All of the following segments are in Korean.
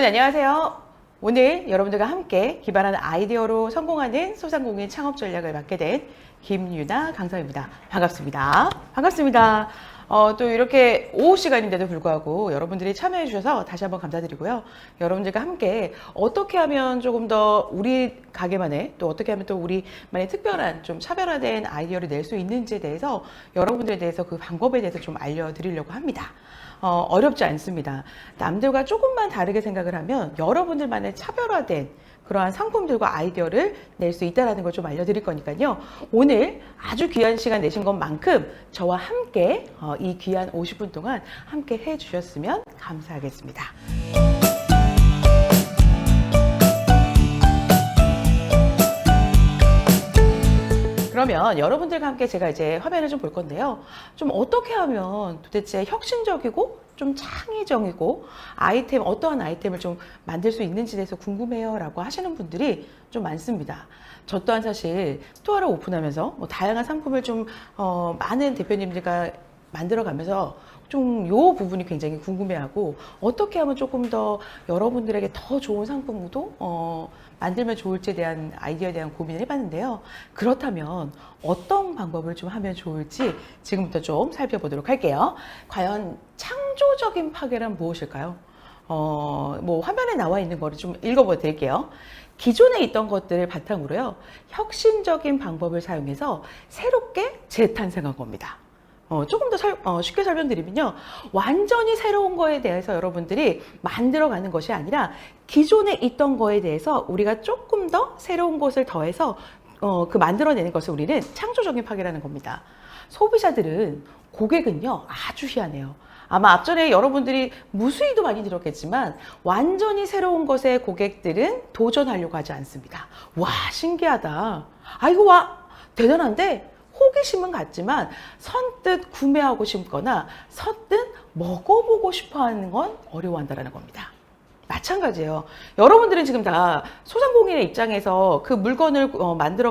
안녕하세요. 오늘 여러분들과 함께 기발한 아이디어로 성공하는 소상공인 창업 전략을 맡게 된 김유나 강사입니다. 반갑습니다. 반갑습니다. 또 이렇게 오후 시간인데도 불구하고 여러분들이 참여해 주셔서 다시 한번 감사드리고요. 여러분들과 함께 어떻게 하면 조금 더 우리 가게만의, 또 어떻게 하면 또 우리만의 특별한 좀 차별화된 아이디어를 낼 수 있는지에 대해서 여러분들에 대해서 그 방법에 대해서 좀 알려드리려고 합니다. 어렵지 않습니다. 남들과 조금만 다르게 생각을 하면 여러분들만의 차별화된 그러한 상품들과 아이디어를 낼 수 있다는 걸 좀 알려드릴 거니까요. 오늘 아주 귀한 시간 내신 것만큼 저와 함께 이 귀한 50분 동안 함께 해주셨으면 감사하겠습니다. 그러면 여러분들과 함께 제가 이제 화면을 좀 볼 건데요. 좀 어떻게 하면 도대체 혁신적이고 좀 창의적이고 어떠한 아이템을 좀 만들 수 있는지에 대해서 궁금해요 라고 하시는 분들이 좀 많습니다. 저 또한 사실 스토어를 오픈하면서 다양한 상품을 좀 많은 대표님들과 만들어가면서 좀 요 부분이 굉장히 궁금해하고 어떻게 하면 조금 더 여러분들에게 더 좋은 상품도 만들면 좋을지에 대한 아이디어에 대한 고민을 해봤는데요. 그렇다면 어떤 방법을 좀 하면 좋을지 지금부터 좀 살펴보도록 할게요. 과연 창조적인 파괴란 무엇일까요? 화면에 나와 있는 거를 좀 읽어보 드릴게요. 기존에 있던 것들을 바탕으로요, 혁신적인 방법을 사용해서 새롭게 재탄생한 겁니다. 조금 더 쉽게 설명드리면요. 완전히 새로운 거에 대해서 여러분들이 만들어가는 것이 아니라 기존에 있던 거에 대해서 우리가 조금 더 새로운 것을 더해서 그 만들어내는 것을 우리는 창조적인 파괴라는 겁니다. 소비자들은, 고객은요, 아주 희한해요. 아마 앞전에 여러분들이 무수히도 많이 들었겠지만 완전히 새로운 것에 고객들은 도전하려고 하지 않습니다. 와, 신기하다. 아이고, 와, 대단한데? 호기심은 같지만 선뜻 구매하고 싶거나 선뜻 먹어보고 싶어 하는 건 어려워한다는 겁니다. 마찬가지예요. 여러분들은 지금 다 소상공인의 입장에서 그 물건을 만들어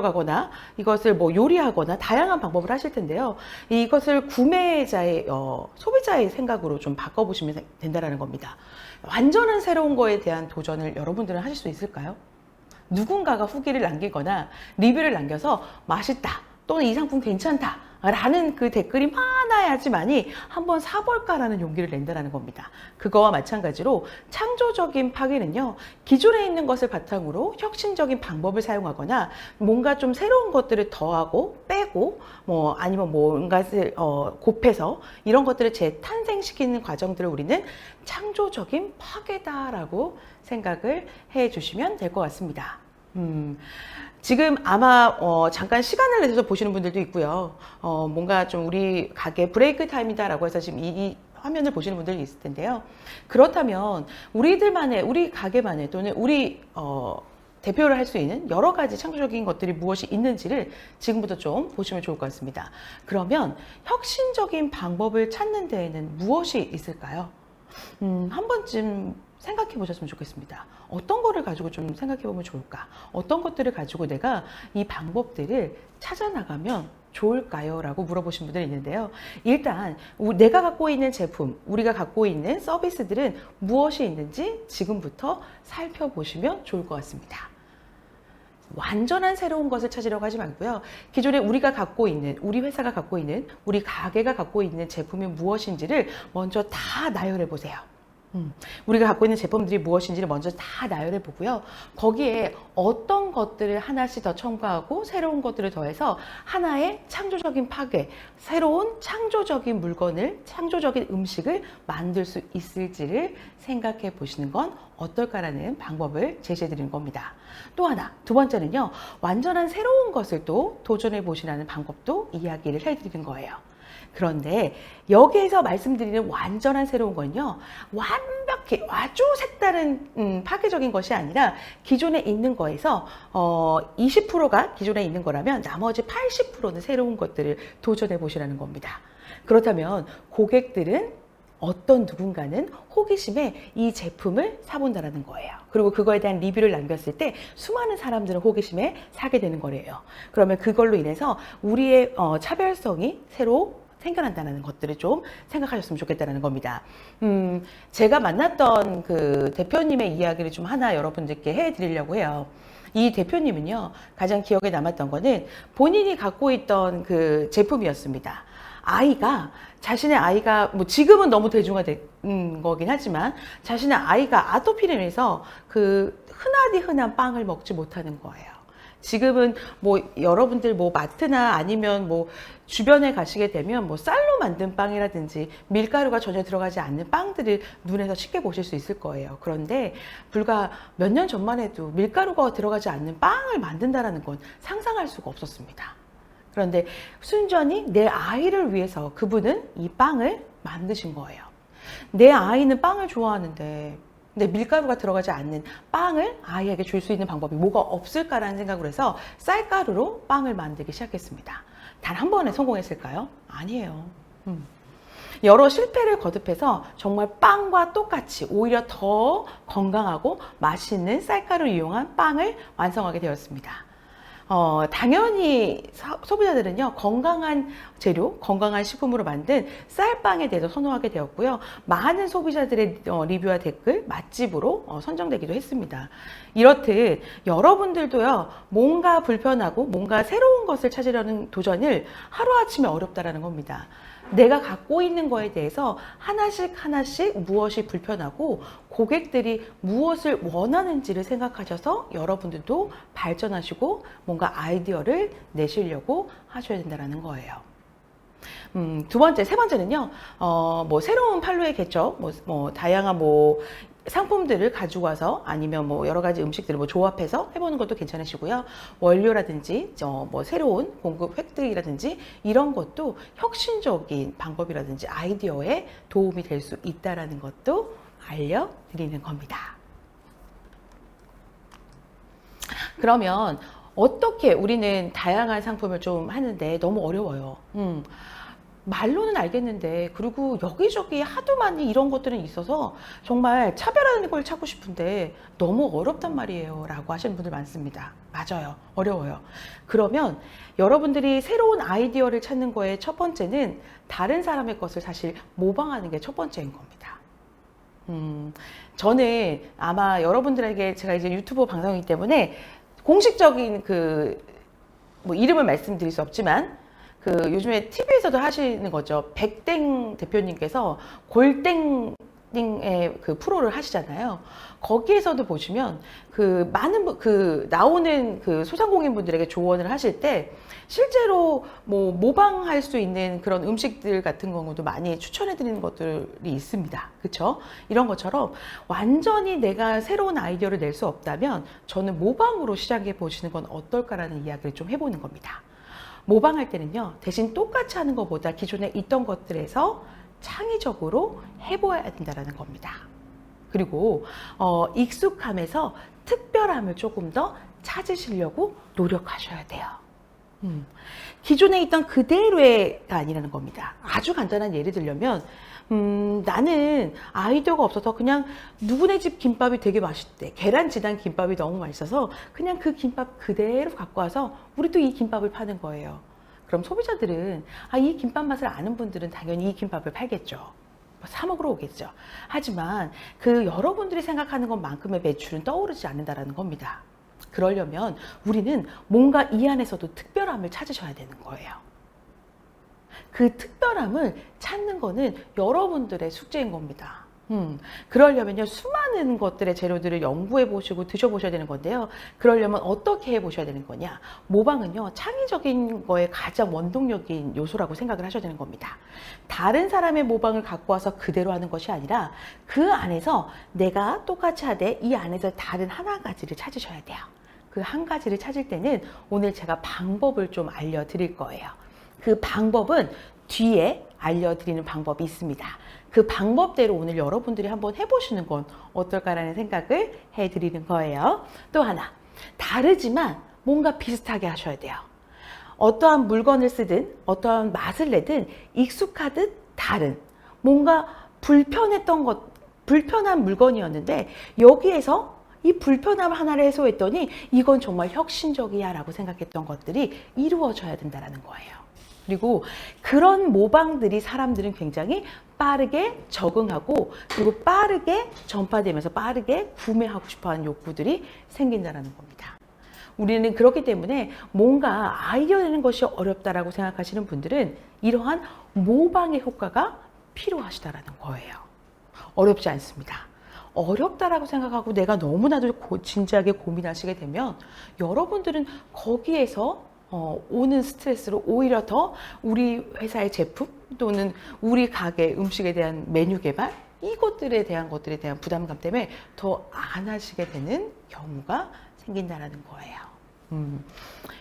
이것을 요리하거나 다양한 방법을 하실 텐데요. 이것을 구매자의, 소비자의 생각으로 좀 바꿔보시면 된다는 겁니다. 완전한 새로운 거에 대한 도전을 여러분들은 하실 수 있을까요? 누군가가 후기를 남기거나 리뷰를 남겨서 맛있다, 또는 이 상품 괜찮다 라는 그 댓글이 많아야지만이 한번 사볼까라는 용기를 낸다는 겁니다. 그거와 마찬가지로 창조적인 파괴는요, 기존에 있는 것을 바탕으로 혁신적인 방법을 사용하거나 뭔가 좀 새로운 것들을 더하고 빼고 아니면 뭔가를 곱해서 이런 것들을 재탄생시키는 과정들을 우리는 창조적인 파괴다라고 생각을 해 주시면 될 것 같습니다. 지금 아마 잠깐 시간을 내서 보시는 분들도 있고요. 뭔가 좀 우리 가게 브레이크 타임이다라고 해서 지금 이 화면을 보시는 분들이 있을 텐데요. 그렇다면 우리 가게만의 또는 우리 대표를 할 수 있는 여러 가지 창조적인 것들이 무엇이 있는지를 지금부터 좀 보시면 좋을 것 같습니다. 그러면 혁신적인 방법을 찾는 데에는 무엇이 있을까요? 한 번쯤 생각해 보셨으면 좋겠습니다. 어떤 거를 가지고 좀 생각해 보면 좋을까? 어떤 것들을 가지고 내가 이 방법들을 찾아나가면 좋을까요? 라고 물어보신 분들이 있는데요. 일단 내가 갖고 있는 제품, 우리가 갖고 있는 서비스들은 무엇이 있는지 지금부터 살펴보시면 좋을 것 같습니다. 완전한 새로운 것을 찾으려고 하지 말고요. 기존에 우리가 갖고 있는, 우리 회사가 갖고 있는, 우리 가게가 갖고 있는 제품이 무엇인지를 먼저 다 나열해 보세요. 우리가 갖고 있는 제품들이 무엇인지를 먼저 다 나열해 보고요. 거기에 어떤 것들을 하나씩 더 첨가하고 새로운 것들을 더해서 하나의 창조적인 파괴, 새로운 창조적인 물건을, 창조적인 음식을 만들 수 있을지를 생각해 보시는 건 어떨까라는 방법을 제시해 드리는 겁니다. 또 하나, 두 번째는요, 완전한 새로운 것을 또 도전해 보시라는 방법도 이야기를 해 드리는 거예요. 그런데 여기에서 말씀드리는 완전한 새로운 건요, 완벽히 아주 색다른 파괴적인 것이 아니라 기존에 있는 거에서 20%가 기존에 있는 거라면 나머지 80%는 새로운 것들을 도전해 보시라는 겁니다. 그렇다면 고객들은 어떤 누군가는 호기심에 이 제품을 사본다는 거예요. 그리고 그거에 대한 리뷰를 남겼을 때 수많은 사람들은 호기심에 사게 되는 거래요. 그러면 그걸로 인해서 우리의 차별성이 새로 생겨난다는 것들을 좀 생각하셨으면 좋겠다는 겁니다. 제가 만났던 그 대표님의 이야기를 좀 하나 여러분들께 해드리려고 해요. 이 대표님은요, 가장 기억에 남았던 거는 본인이 갖고 있던 그 제품이었습니다. 자신의 아이가, 뭐 지금은 너무 대중화된 거긴 하지만, 자신의 아이가 아토피로 인해서 그 흔한 빵을 먹지 못하는 거예요. 지금은 뭐 여러분들 뭐 마트나 아니면 뭐 주변에 가시게 되면 뭐 쌀로 만든 빵이라든지 밀가루가 전혀 들어가지 않는 빵들을 눈에서 쉽게 보실 수 있을 거예요. 그런데 불과 몇 년 전만 해도 밀가루가 들어가지 않는 빵을 만든다는 건 상상할 수가 없었습니다. 그런데 순전히 내 아이를 위해서 그분은 이 빵을 만드신 거예요. 내 아이는 빵을 좋아하는데 근데 밀가루가 들어가지 않는 빵을 아이에게 줄 수 있는 방법이 뭐가 없을까라는 생각을 해서 쌀가루로 빵을 만들기 시작했습니다. 단 한 번에 성공했을까요? 아니에요. 여러 실패를 거듭해서 정말 빵과 똑같이 오히려 더 건강하고 맛있는 쌀가루를 이용한 빵을 완성하게 되었습니다. 당연히 소비자들은요, 건강한 재료, 건강한 식품으로 만든 쌀빵에 대해서 선호하게 되었고요. 많은 소비자들의 리뷰와 댓글, 맛집으로 선정되기도 했습니다. 이렇듯 여러분들도요, 뭔가 불편하고 뭔가 새로운 것을 찾으려는 도전을 하루아침에 어렵다라는 겁니다. 내가 갖고 있는 거에 대해서 하나씩 무엇이 불편하고 고객들이 무엇을 원하는지를 생각하셔서 여러분들도 발전하시고 뭔가 아이디어를 내시려고 하셔야 된다는 거예요. 세 번째는요, 뭐 새로운 판로의 개척, 다양한 상품들을 가지고 와서 아니면 여러 가지 음식들을 조합해서 해보는 것도 괜찮으시고요. 원료라든지 새로운 공급 획득이라든지 이런 것도 혁신적인 방법이라든지 아이디어에 도움이 될 수 있다는 것도 알려드리는 겁니다. 그러면 어떻게 우리는 다양한 상품을 좀 하는데 너무 어려워요. 말로는 알겠는데 그리고 여기저기 하도 많이 이런 것들은 있어서 정말 차별하는 걸 찾고 싶은데 너무 어렵단 말이에요 라고 하시는 분들 많습니다. 맞아요. 어려워요. 그러면 여러분들이 새로운 아이디어를 찾는 거에 첫 번째는 다른 사람의 것을 사실 모방하는 게 첫 번째인 겁니다. 저는 아마 여러분들에게 제가 이제 유튜브 방송이기 때문에 공식적인 이름을 말씀드릴 수 없지만 요즘에 TV에서도 하시는 거죠. 백땡 대표님께서 골땡 의 프로를 하시잖아요. 거기에서도 보시면 많은 나오는 소상공인 분들에게 조언을 하실 때 실제로 모방할 수 있는 그런 음식들 같은 경우도 많이 추천해 드리는 것들이 있습니다. 그렇죠? 이런 것처럼 완전히 내가 새로운 아이디어를 낼 수 없다면 저는 모방으로 시작해 보시는 건 어떨까라는 이야기를 좀 해보는 겁니다. 모방할 때는요, 대신 똑같이 하는 것보다 기존에 있던 것들에서 창의적으로 해봐야 된다는 겁니다. 그리고 익숙함에서 특별함을 조금 더 찾으시려고 노력하셔야 돼요. 기존에 있던 그대로가 아니라는 겁니다. 아주 간단한 예를 들려면 나는 아이디어가 없어서 그냥 누구네 집 김밥이 되게 맛있대. 계란지단 김밥이 너무 맛있어서 그냥 그 김밥 그대로 갖고 와서 우리도 이 김밥을 파는 거예요. 그럼 소비자들은 이 김밥 맛을 아는 분들은 당연히 이 김밥을 팔겠죠. 사 먹으러 오겠죠. 하지만 여러분들이 생각하는 것만큼의 매출은 떠오르지 않는다는 겁니다. 그러려면 우리는 뭔가 이 안에서도 특별함을 찾으셔야 되는 거예요. 그 특별함을 찾는 거는 여러분들의 숙제인 겁니다. 그러려면요, 수많은 것들의 재료들을 연구해 보시고 드셔보셔야 되는 건데요. 그러려면 어떻게 해 보셔야 되는 거냐? 모방은요, 창의적인 거에 가장 원동력인 요소라고 생각을 하셔야 되는 겁니다. 다른 사람의 모방을 갖고 와서 그대로 하는 것이 아니라 그 안에서 내가 똑같이 하되 이 안에서 다른 하나 가지를 찾으셔야 돼요. 그 한 가지를 찾을 때는 오늘 제가 방법을 좀 알려드릴 거예요. 그 방법은 뒤에 알려드리는 방법이 있습니다. 그 방법대로 오늘 여러분들이 한번 해보시는 건 어떨까라는 생각을 해드리는 거예요. 또 하나, 다르지만 뭔가 비슷하게 하셔야 돼요. 어떠한 물건을 쓰든 어떠한 맛을 내든 익숙하듯 다른, 뭔가 불편한 물건이었는데 여기에서 이 불편함 하나를 해소했더니 이건 정말 혁신적이야 라고 생각했던 것들이 이루어져야 된다는 거예요. 그리고 그런 모방들이 사람들은 굉장히 빠르게 적응하고 그리고 빠르게 전파되면서 빠르게 구매하고 싶어하는 욕구들이 생긴다는 겁니다. 우리는 그렇기 때문에 뭔가 아이디어 내는 것이 어렵다라고 생각하시는 분들은 이러한 모방의 효과가 필요하시다라는 거예요. 어렵지 않습니다. 어렵다라고 생각하고 내가 너무나도 진지하게 고민하시게 되면 여러분들은 거기에서 오는 스트레스로 오히려 더 우리 회사의 제품 또는 우리 가게 음식에 대한 메뉴 개발 이것들에 대한 것들에 대한 부담감 때문에 더 안 하시게 되는 경우가 생긴다는 거예요.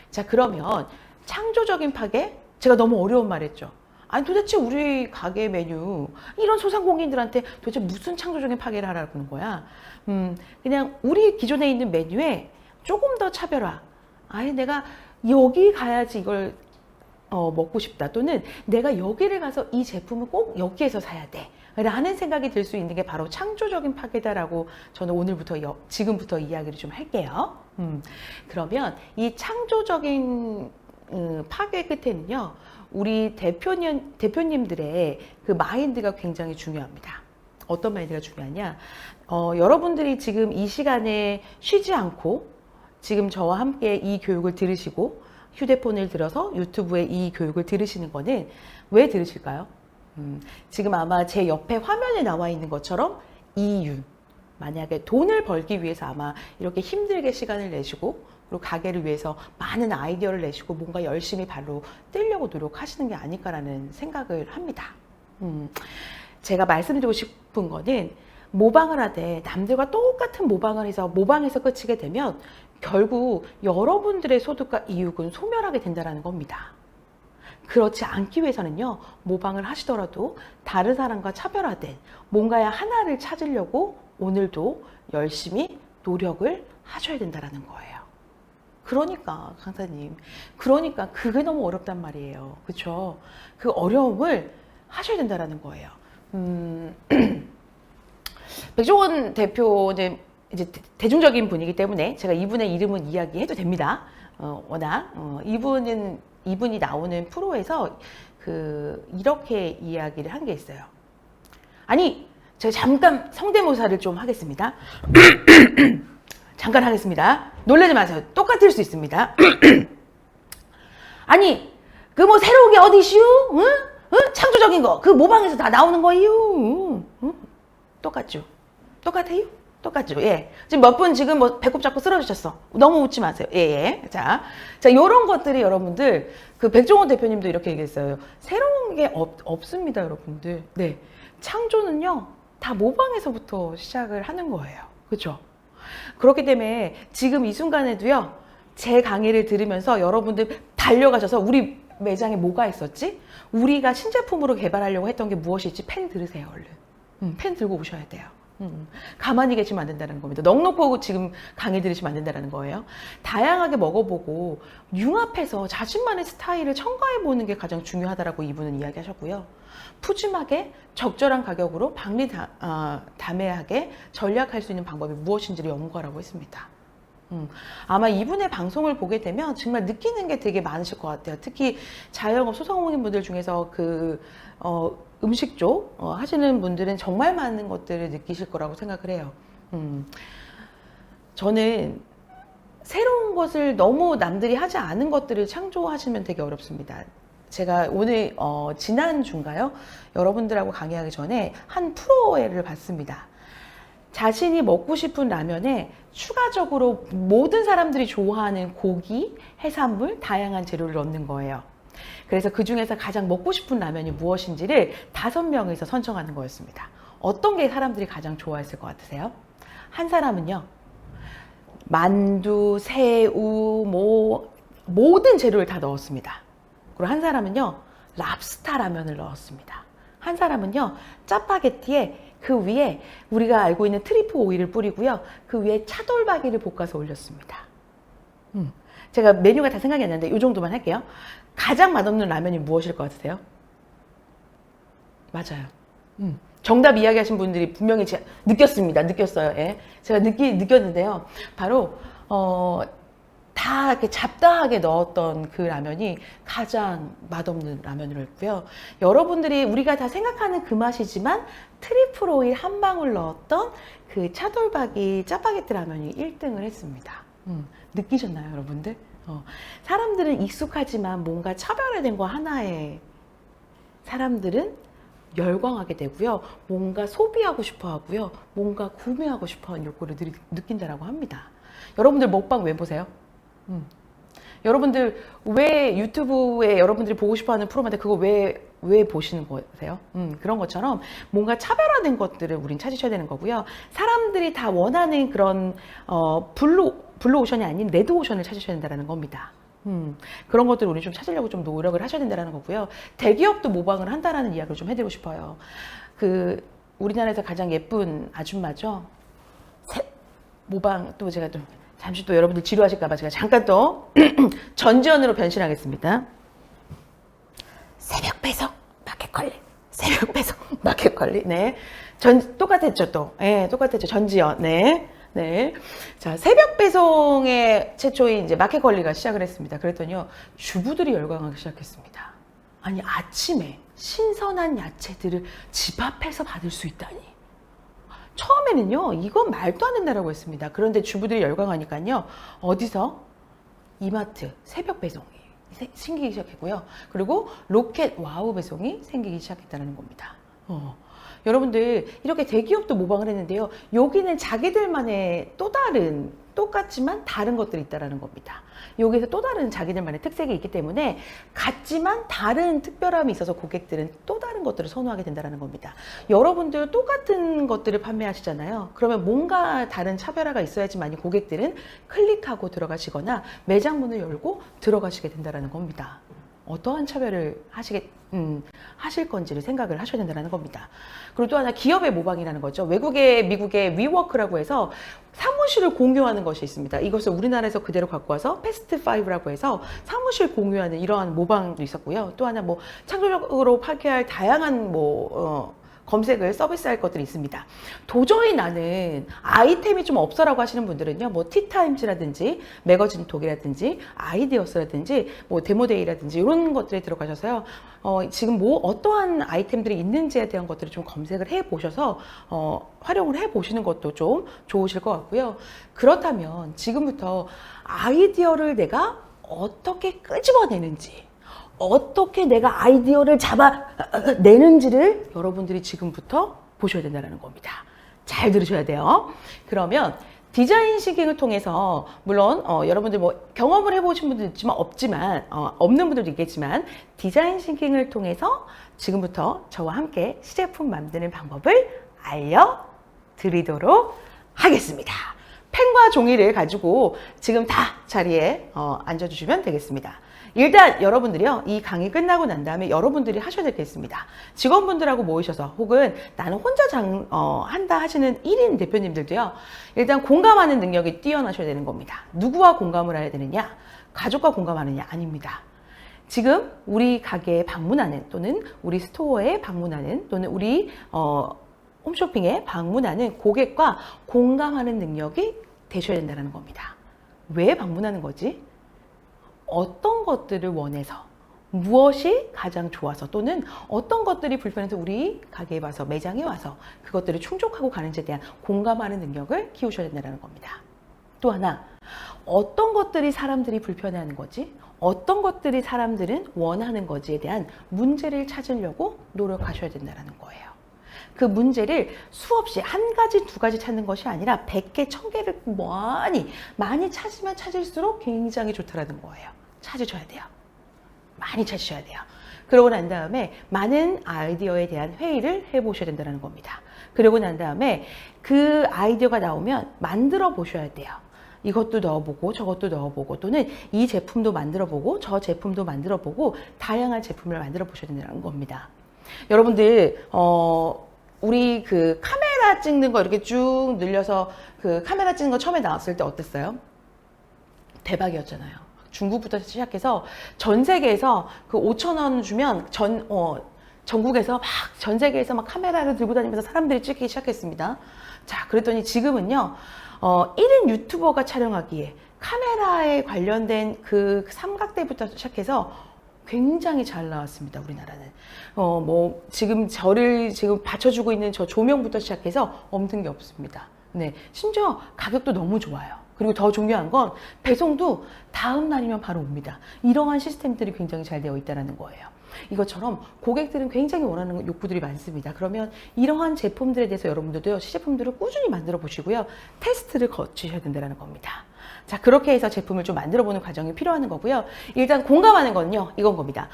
자, 그러면 창조적인 파괴, 제가 너무 어려운 말 했죠. 아니 도대체 우리 가게 메뉴 이런 소상공인들한테 도대체 무슨 창조적인 파괴를 하라고 하는 거야. 그냥 우리 기존에 있는 메뉴에 조금 더 차별화. 아니 내가 여기 가야지 이걸 먹고 싶다, 또는 내가 여기를 가서 이 제품을 꼭 여기에서 사야 돼 라는 생각이 들 수 있는 게 바로 창조적인 파괴다라고 저는 오늘부터 지금부터 이야기를 좀 할게요. 그러면 이 창조적인 파괴 끝에는요, 우리 대표님들의 그 마인드가 굉장히 중요합니다. 어떤 마인드가 중요하냐? 여러분들이 지금 이 시간에 쉬지 않고 지금 저와 함께 이 교육을 들으시고 휴대폰을 들어서 유튜브에 이 교육을 들으시는 거는 왜 들으실까요? 지금 아마 제 옆에 화면에 나와 있는 것처럼 이유. 만약에 돈을 벌기 위해서 아마 이렇게 힘들게 시간을 내시고 그리고 가게를 위해서 많은 아이디어를 내시고 뭔가 열심히 발로 떼려고 노력하시는 게 아닐까라는 생각을 합니다. 제가 말씀드리고 싶은 거는 모방을 하되 남들과 똑같은 모방을 해서 모방에서 끝이게 되면 결국 여러분들의 소득과 이익은 소멸하게 된다는 겁니다. 그렇지 않기 위해서는요, 모방을 하시더라도 다른 사람과 차별화된 뭔가의 하나를 찾으려고 오늘도 열심히 노력을 하셔야 된다는 거예요. 그러니까 강사님, 그러니까 그게 너무 어렵단 말이에요. 그렇죠? 그 어려움을 하셔야 된다는 거예요. 백종원 대표는 이제 대중적인 분이기 때문에 제가 이분의 이름은 이야기해도 됩니다. 워낙 이분이 나오는 프로에서 이렇게 이야기를 한 게 있어요. 아니, 제가 잠깐 성대모사를 좀 하겠습니다. 잠깐 하겠습니다. 놀라지 마세요. 똑같을 수 있습니다. 아니, 그 뭐 새로운 게 어디시오? 응? 응? 창조적인 거. 그 모방에서 다 나오는 거예요. 응? 똑같죠? 똑같아요? 똑같죠? 예. 지금 몇 분 지금 뭐 배꼽 잡고 쓰러지셨어. 너무 웃지 마세요. 예, 예. 자, 요런 것들이 여러분들, 그 백종원 대표님도 이렇게 얘기했어요. 새로운 게 없습니다, 여러분들. 네. 창조는요, 다 모방에서부터 시작을 하는 거예요. 그렇죠? 그렇기 때문에 지금 이 순간에도요, 제 강의를 들으면서 여러분들 달려가셔서 우리 매장에 뭐가 있었지? 우리가 신제품으로 개발하려고 했던 게 무엇일지 펜 들으세요, 얼른. 펜 들고 오셔야 돼요. 가만히 계시면 안 된다는 겁니다. 넋놓고 지금 강의 들으시면 안 된다는 거예요. 다양하게 먹어보고 융합해서 자신만의 스타일을 첨가해보는 게 가장 중요하다라고 이분은 이야기하셨고요. 푸짐하게 적절한 가격으로 방리다매하게 전략할 수 있는 방법이 무엇인지를 연구하라고 했습니다. 아마 이분의 방송을 보게 되면 정말 느끼는 게 되게 많으실 것 같아요. 특히 자영업 소상공인분들 중에서 음식 쪽 하시는 분들은 정말 많은 것들을 느끼실 거라고 생각을 해요. 저는 새로운 것을 너무 남들이 하지 않은 것들을 창조하시면 되게 어렵습니다. 제가 오늘 지난주인가요? 여러분들하고 강의하기 전에 한 프로를 봤습니다. 자신이 먹고 싶은 라면에 추가적으로 모든 사람들이 좋아하는 고기, 해산물, 다양한 재료를 넣는 거예요. 그래서 그 중에서 가장 먹고 싶은 라면이 무엇인지를 5명에서 선정하는 거였습니다. 어떤 게 사람들이 가장 좋아했을 것 같으세요? 한 사람은요, 만두, 새우, 모든 재료를 다 넣었습니다. 그리고 한 사람은요, 랍스타 라면을 넣었습니다. 한 사람은요, 짜파게티에 그 위에 우리가 알고 있는 트리프 오일을 뿌리고요, 그 위에 차돌박이를 볶아서 올렸습니다. 제가 메뉴가 다 생각이 안 나는데 이 정도만 할게요. 가장 맛없는 라면이 무엇일 것 같으세요? 맞아요. 정답 이야기하신 분들이 분명히 느꼈습니다. 느꼈어요. 예. 제가 느꼈는데요. 바로 다 이렇게 잡다하게 넣었던 그 라면이 가장 맛없는 라면으로 했고요. 여러분들이 우리가 다 생각하는 그 맛이지만 트리플 오일 한 방울 넣었던 그 차돌박이 짜파게티 라면이 1등을 했습니다. 느끼셨나요, 여러분들? 사람들은 익숙하지만 뭔가 차별화된 거 하나에 사람들은 열광하게 되고요. 뭔가 소비하고 싶어 하고요. 뭔가 구매하고 싶어 하는 욕구를 느낀다라고 합니다. 여러분들 먹방 왜 보세요? 여러분들 왜 유튜브에 여러분들이 보고 싶어 하는 프로인데 그거 왜 보시는 거세요? 그런 것처럼 뭔가 차별화된 것들을 우린 찾으셔야 되는 거고요. 사람들이 다 원하는 그런 블루 오션이 아닌 레드 오션을 찾으셔야 된다는 겁니다. 그런 것들을 우리 좀 찾으려고 좀 노력을 하셔야 된다는 거고요. 대기업도 모방을 한다라는 이야기를 좀 해드리고 싶어요. 우리나라에서 가장 예쁜 아줌마죠. 모방 또 제가 좀 잠시 또 여러분들 지루하실까봐 제가 잠깐 또 전지현으로 변신하겠습니다. 새벽 배송 마켓컬리. 새벽 배송 마켓컬리. 네. 똑같았죠 또. 네, 똑같았죠. 전지현. 네. 네. 자, 새벽 배송의 최초인 이제 마켓컬리가 시작을 했습니다. 그랬더니요, 주부들이 열광하기 시작했습니다. 아니, 아침에 신선한 야채들을 집 앞에서 받을 수 있다니. 처음에는요, 이건 말도 안 된다라고 했습니다. 그런데 주부들이 열광하니까요, 어디서? 이마트 새벽 배송이 생기기 시작했고요. 그리고 로켓 와우 배송이 생기기 시작했다는 겁니다. 여러분들 이렇게 대기업도 모방을 했는데요. 여기는 자기들만의 또 다른 똑같지만 다른 것들이 있다는 겁니다. 여기서 또 다른 자기들만의 특색이 있기 때문에 같지만 다른 특별함이 있어서 고객들은 또 다른 것들을 선호하게 된다는 겁니다. 여러분들 똑같은 것들을 판매하시잖아요. 그러면 뭔가 다른 차별화가 있어야지만 고객들은 클릭하고 들어가시거나 매장 문을 열고 들어가시게 된다는 겁니다. 어떠한 차별을 하실 건지를 생각을 하셔야 된다는 겁니다. 그리고 또 하나 기업의 모방이라는 거죠. 미국의 위워크라고 해서 사무실을 공유하는 것이 있습니다. 이것을 우리나라에서 그대로 갖고 와서 패스트5라고 해서 사무실 공유하는 이러한 모방도 있었고요. 또 하나 창조적으로 파괴할 다양한 검색을 서비스할 것들이 있습니다. 도저히 나는 아이템이 좀 없어라고 하시는 분들은요, 티타임즈라든지 매거진톡이라든지 아이디어스라든지 데모데이라든지 이런 것들에 들어가셔서요, 지금 어떠한 아이템들이 있는지에 대한 것들을 좀 검색을 해 보셔서 활용을 해 보시는 것도 좀 좋으실 것 같고요. 그렇다면 지금부터 아이디어를 내가 어떻게 끄집어내는지, 어떻게 내가 아이디어를 잡아내는지를 여러분들이 지금부터 보셔야 된다는 겁니다. 잘 들으셔야 돼요. 그러면 디자인 싱킹을 통해서 물론 여러분들 경험을 해보신 분도 있지만 없는 분들도 있겠지만 디자인 싱킹을 통해서 지금부터 저와 함께 시제품 만드는 방법을 알려드리도록 하겠습니다. 펜과 종이를 가지고 지금 다 자리에 앉아주시면 되겠습니다. 일단 여러분들이요, 이 강의 끝나고 난 다음에 여러분들이 하셔야 될 게 있습니다. 직원분들하고 모이셔서 혹은 나는 혼자 한다 하시는 1인 대표님들도요, 일단 공감하는 능력이 뛰어나셔야 되는 겁니다. 누구와 공감을 해야 되느냐? 가족과 공감하느냐? 아닙니다. 지금 우리 가게에 방문하는 또는 우리 스토어에 방문하는 또는 우리 홈쇼핑에 방문하는 고객과 공감하는 능력이 되셔야 된다는 겁니다. 왜 방문하는 거지? 어떤 것들을 원해서, 무엇이 가장 좋아서, 또는 어떤 것들이 불편해서 우리 가게에 와서, 매장에 와서 그것들을 충족하고 가는지에 대한 공감하는 능력을 키우셔야 된다는 겁니다. 또 하나, 어떤 것들이 사람들이 불편해하는 거지, 어떤 것들이 사람들은 원하는 거지에 대한 문제를 찾으려고 노력하셔야 된다는 거예요. 그 문제를 수없이 한 가지, 두 가지 찾는 것이 아니라 100개, 1000개를 많이 찾으면 찾을수록 굉장히 좋다라는 거예요. 찾으셔야 돼요. 많이 찾으셔야 돼요. 그러고 난 다음에 많은 아이디어에 대한 회의를 해보셔야 된다는 겁니다. 그러고 난 다음에 그 아이디어가 나오면 만들어 보셔야 돼요. 이것도 넣어보고 저것도 넣어보고 또는 이 제품도 만들어보고 저 제품도 만들어보고 다양한 제품을 만들어 보셔야 된다는 겁니다. 여러분들 우리 그 카메라 찍는 거 이렇게 쭉 늘려서 그 카메라 찍는 거 처음에 나왔을 때 어땠어요? 대박이었잖아요. 중국부터 시작해서 전 세계에서 그 5,000원 주면 전국에서 전 세계에서 카메라를 들고 다니면서 사람들이 찍기 시작했습니다. 자, 그랬더니 지금은요, 1인 유튜버가 촬영하기에 카메라에 관련된 그 삼각대부터 시작해서 굉장히 잘 나왔습니다. 우리나라는. 뭐 지금 저를 지금 받쳐주고 있는 저 조명부터 시작해서 없는 게 없습니다. 네, 심지어 가격도 너무 좋아요. 그리고 더 중요한 건 배송도 다음 날이면 바로 옵니다. 이러한 시스템들이 굉장히 잘 되어 있다는 거예요. 이것처럼 고객들은 굉장히 원하는 욕구들이 많습니다. 그러면 이러한 제품들에 대해서 여러분들도 시제품들을 꾸준히 만들어 보시고요. 테스트를 거치셔야 된다는 겁니다. 자, 그렇게 해서 제품을 좀 만들어 보는 과정이 필요한 거고요. 일단 공감하는 건요, 이건 겁니다.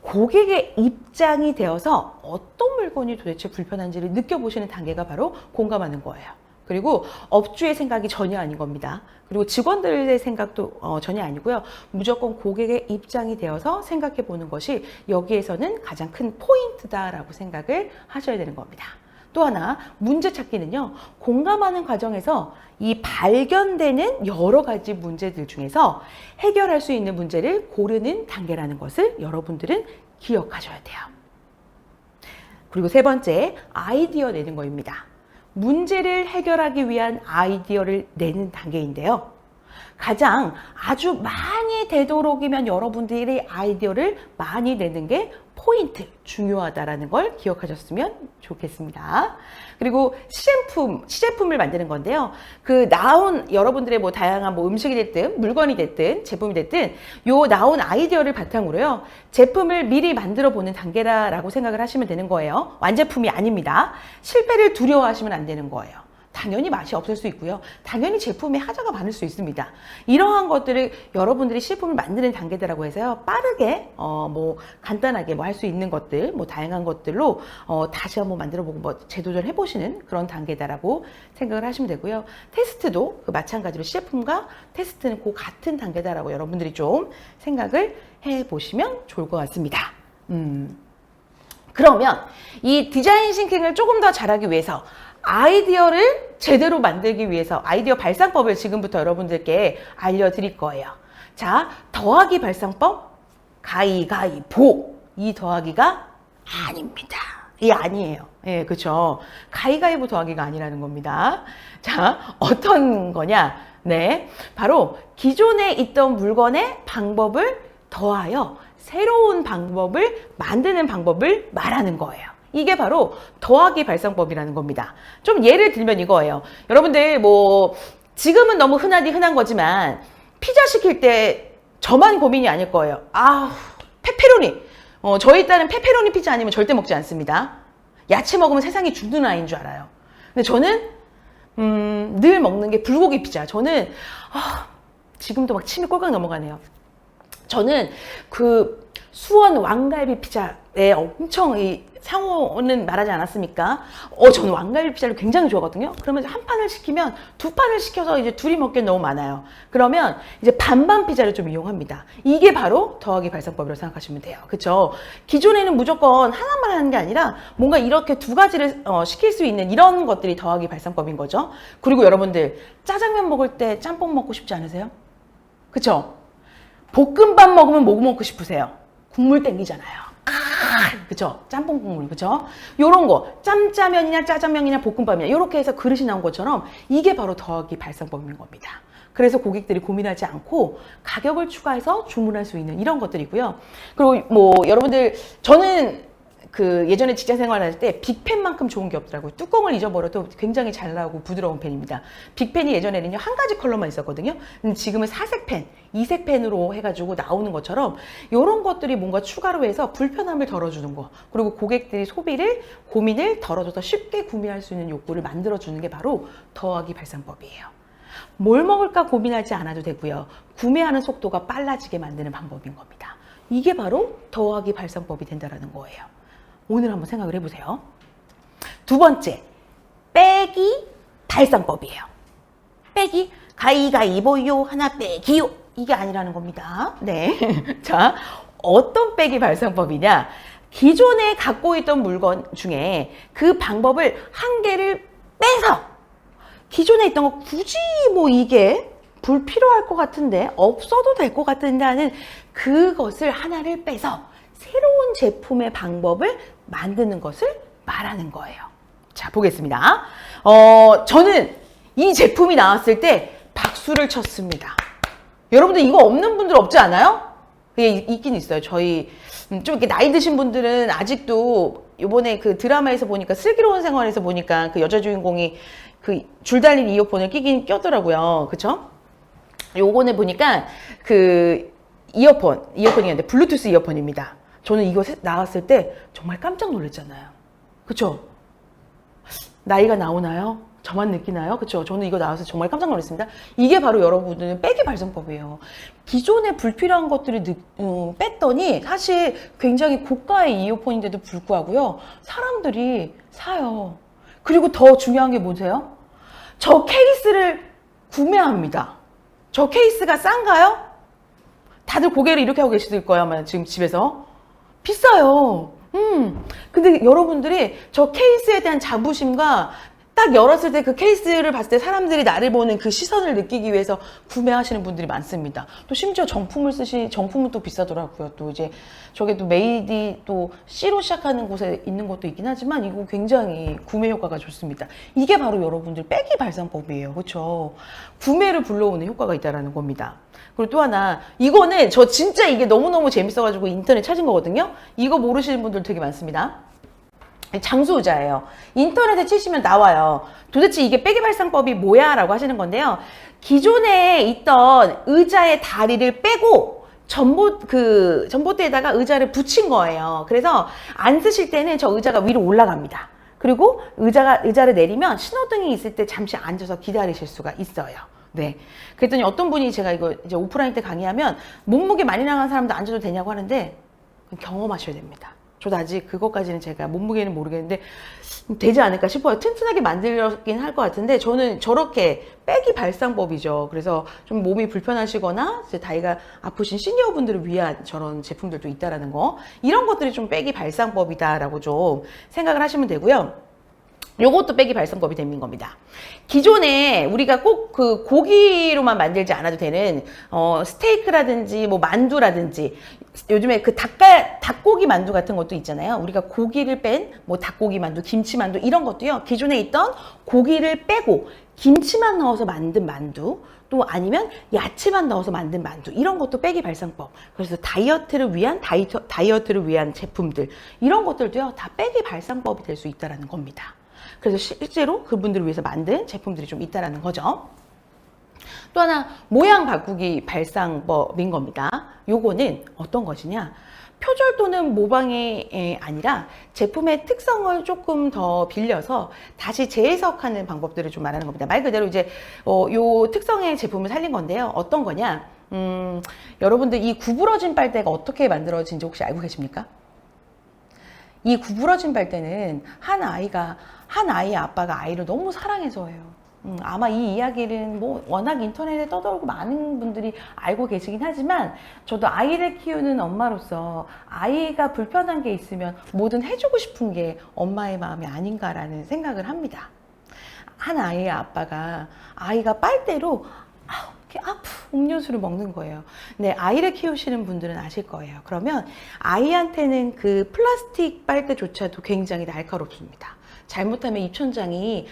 고객의 입장이 되어서 어떤 물건이 도대체 불편한지를 느껴보시는 단계가 바로 공감하는 거예요. 그리고 업주의 생각이 전혀 아닌 겁니다. 그리고 직원들의 생각도 전혀 아니고요. 무조건 고객의 입장이 되어서 생각해 보는 것이 여기에서는 가장 큰 포인트다라고 생각을 하셔야 되는 겁니다. 또 하나, 문제 찾기는요, 공감하는 과정에서 이 발견되는 여러 가지 문제들 중에서 해결할 수 있는 문제를 고르는 단계라는 것을 여러분들은 기억하셔야 돼요. 그리고 세 번째, 아이디어 내는 거입니다. 문제를 해결하기 위한 아이디어를 내는 단계인데요. 가장 아주 많이 되도록이면 여러분들이 아이디어를 많이 내는 게 포인트, 중요하다라는 걸 기억하셨으면 좋겠습니다. 그리고 시제품을 만드는 건데요. 그 나온 여러분들의 뭐 다양한 뭐 음식이 됐든 물건이 됐든 제품이 됐든 요 나온 아이디어를 바탕으로요. 제품을 미리 만들어 보는 단계라고 생각을 하시면 되는 거예요. 완제품이 아닙니다. 실패를 두려워하시면 안 되는 거예요. 당연히 맛이 없을 수 있고요. 당연히 제품에 하자가 많을 수 있습니다. 이러한 것들을 여러분들이 시제품을 만드는 단계라고 해서요. 빠르게 뭐 간단하게 뭐 할 수 있는 것들, 뭐 다양한 것들로 다시 한번 만들어보고 뭐 재도전을 해보시는 그런 단계다라고 생각을 하시면 되고요. 테스트도 그 마찬가지로 시제품과 테스트는 그 같은 단계다라고 여러분들이 좀 생각을 해보시면 좋을 것 같습니다. 그러면 이 디자인 싱킹을 조금 더 잘하기 위해서 아이디어를 제대로 만들기 위해서 아이디어 발상법을 지금부터 여러분들께 알려드릴 거예요. 자, 더하기 발상법, 가위가위보. 이 더하기가 아닙니다. 이 아니에요. 예, 그렇죠. 가위가위보 더하기가 아니라는 겁니다. 자, 어떤 거냐? 네, 바로 기존에 있던 물건의 방법을 더하여 새로운 방법을 만드는 방법을 말하는 거예요. 이게 바로 더하기 발상법이라는 겁니다. 좀 예를 들면 이거예요. 여러분들 뭐 지금은 너무 흔한 거지만 피자 시킬 때 저만 고민이 아닐 거예요. 아, 페페로니. 저희 딸은 페페로니 피자 아니면 절대 먹지 않습니다. 야채 먹으면 세상이 죽는 아이인 줄 알아요. 근데 저는 늘 먹는 게 불고기 피자. 저는 지금도 막 침이 꼴깍 넘어가네요. 저는 그 수원 왕갈비 피자에 엄청 이 상호는 말하지 않았습니까? 저는 왕갈비 피자를 굉장히 좋아하거든요. 그러면 한 판을 시키면 두 판을 시켜서 이제 둘이 먹기엔 너무 많아요. 그러면 이제 반반 피자를 좀 이용합니다. 이게 바로 더하기 발상법이라고 생각하시면 돼요. 그쵸? 기존에는 무조건 하나만 하는 게 아니라 뭔가 이렇게 두 가지를 시킬 수 있는 이런 것들이 더하기 발상법인 거죠. 그리고 여러분들 짜장면 먹을 때 짬뽕 먹고 싶지 않으세요? 그쵸? 볶음밥 먹으면 뭐 먹고 싶으세요? 국물 땡기잖아요. 그쵸? 짬뽕 국물, 그쵸? 요런 거, 짬짜면이냐, 짜장면이냐, 볶음밥이냐, 요렇게 해서 그릇이 나온 것처럼 이게 바로 더하기 발상법인 겁니다. 그래서 고객들이 고민하지 않고 가격을 추가해서 주문할 수 있는 이런 것들이고요. 그리고 뭐, 여러분들, 저는 그 예전에 직장 생활을 할 때 빅펜만큼 좋은 게 없더라고요. 뚜껑을 잊어버려도 굉장히 잘 나오고 부드러운 펜입니다. 빅펜이 예전에는요, 한 가지 컬러만 있었거든요. 근데 지금은 사색 펜, 이색 펜으로 해가지고 나오는 것처럼 이런 것들이 뭔가 추가로 해서 불편함을 덜어주는 거, 그리고 고객들이 고민을 덜어줘서 쉽게 구매할 수 있는 욕구를 만들어주는 게 바로 더하기 발상법이에요. 뭘 먹을까 고민하지 않아도 되고요. 구매하는 속도가 빨라지게 만드는 방법인 겁니다. 이게 바로 더하기 발상법이 된다는 거예요. 오늘 한번 생각을 해보세요. 두 번째, 빼기 발상법이에요. 빼기, 가위가위보요, 하나 빼기요. 이게 아니라는 겁니다. 네. 자, 어떤 빼기 발상법이냐? 기존에 갖고 있던 물건 중에 그 방법을 한 개를 빼서 기존에 있던 거 굳이 뭐 이게 불필요할 것 같은데 없어도 될 것 같은데 하는 그것을 하나를 빼서 새로운 제품의 방법을 만드는 것을 말하는 거예요. 자, 보겠습니다. 저는 이 제품이 나왔을 때 박수를 쳤습니다. 여러분들 이거 없는 분들 없지 않아요? 그게 있긴 있어요. 저희 좀 이렇게 나이 드신 분들은 아직도 요번에 그 드라마에서 보니까 슬기로운 생활에서 보니까 그 여자 주인공이 그 줄 달린 이어폰을 끼긴 꼈더라고요. 그쵸? 요거는 보니까 그 이어폰이었는데 블루투스 이어폰입니다. 저는 이거 나왔을 때 정말 깜짝 놀랐잖아요. 그쵸? 나이가 나오나요? 저만 느끼나요? 그쵸? 저는 이거 나와서 정말 깜짝 놀랐습니다. 이게 바로 여러분들은 빼기 발성법이에요. 기존에 불필요한 것들을 뺐더니 사실 굉장히 고가의 이어폰인데도 불구하고요. 사람들이 사요. 그리고 더 중요한 게 뭐세요? 저 케이스를 구매합니다. 저 케이스가 싼가요? 다들 고개를 이렇게 하고 계실 거예요. 아마 지금 집에서. 비싸요. 근데 여러분들이 저 케이스에 대한 자부심과 딱 열었을 때 그 케이스를 봤을 때 사람들이 나를 보는 그 시선을 느끼기 위해서 구매하시는 분들이 많습니다. 또 심지어 정품은 또 비싸더라고요. 또 이제 저게 또 메이드 또 C로 시작하는 곳에 있는 것도 있긴 하지만 이거 굉장히 구매 효과가 좋습니다. 이게 바로 여러분들 빼기 발상법이에요. 그렇죠? 구매를 불러오는 효과가 있다는 겁니다. 그리고 또 하나, 이거는 저 진짜 이게 너무너무 재밌어가지고 인터넷 찾은 거거든요. 이거 모르시는 분들 되게 많습니다. 장수의자예요. 인터넷에 치시면 나와요. 도대체 이게 빼기 발상법이 뭐야? 라고 하시는 건데요. 기존에 있던 의자의 다리를 빼고 전봇대에다가 의자를 붙인 거예요. 그래서 안 쓰실 때는 저 의자가 위로 올라갑니다. 그리고 의자를 내리면 신호등이 있을 때 잠시 앉아서 기다리실 수가 있어요. 네. 그랬더니 어떤 분이 제가 이거 이제 오프라인 때 강의하면 몸무게 많이 나간 사람도 앉아도 되냐고 하는데 경험하셔야 됩니다. 저도 아직 그것까지는 제가 몸무게는 모르겠는데 되지 않을까 싶어요. 튼튼하게 만들긴 할 것 같은데 저는 저렇게 빼기 발상법이죠. 그래서 좀 몸이 불편하시거나 이제 다리가 아프신 시니어분들을 위한 저런 제품들도 있다라는 거, 이런 것들이 좀 빼기 발상법이다라고 좀 생각을 하시면 되고요. 요것도 빼기 발성법이 되는 겁니다. 기존에 우리가 꼭 그 고기로만 만들지 않아도 되는 스테이크라든지 뭐 만두라든지 요즘에 그 닭고기 만두 같은 것도 있잖아요. 우리가 고기를 뺀 뭐 닭고기 만두, 김치 만두 이런 것도요. 기존에 있던 고기를 빼고 김치만 넣어서 만든 만두, 또 아니면 야채만 넣어서 만든 만두, 이런 것도 빼기 발상법. 그래서 다이어트를 위한 제품들, 이런 것들도요 다 빼기 발상법이 될 수 있다는 겁니다. 그래서 실제로 그분들을 위해서 만든 제품들이 좀 있다라는 거죠. 또 하나, 모양 바꾸기 발상법인 겁니다. 요거는 어떤 것이냐? 표절 또는 모방이 아니라 제품의 특성을 조금 더 빌려서 다시 재해석하는 방법들을 좀 말하는 겁니다. 말 그대로 이제 요 특성의 제품을 살린 건데요. 어떤 거냐? 여러분들 이 구부러진 빨대가 어떻게 만들어진지 혹시 알고 계십니까? 이 구부러진 빨대는 한 아이의 아빠가 아이를 너무 사랑해서예요. 아마 이 이야기는 뭐 워낙 인터넷에 떠돌고 많은 분들이 알고 계시긴 하지만 저도 아이를 키우는 엄마로서 아이가 불편한 게 있으면 뭐든 해주고 싶은 게 엄마의 마음이 아닌가라는 생각을 합니다. 한 아이의 아빠가 아이가 빨대로 음료수를 먹는 거예요. 네, 아이를 키우시는 분들은 아실 거예요. 그러면 아이한테는 그 플라스틱 빨대조차도 굉장히 날카롭습니다. 잘못하면 입천장이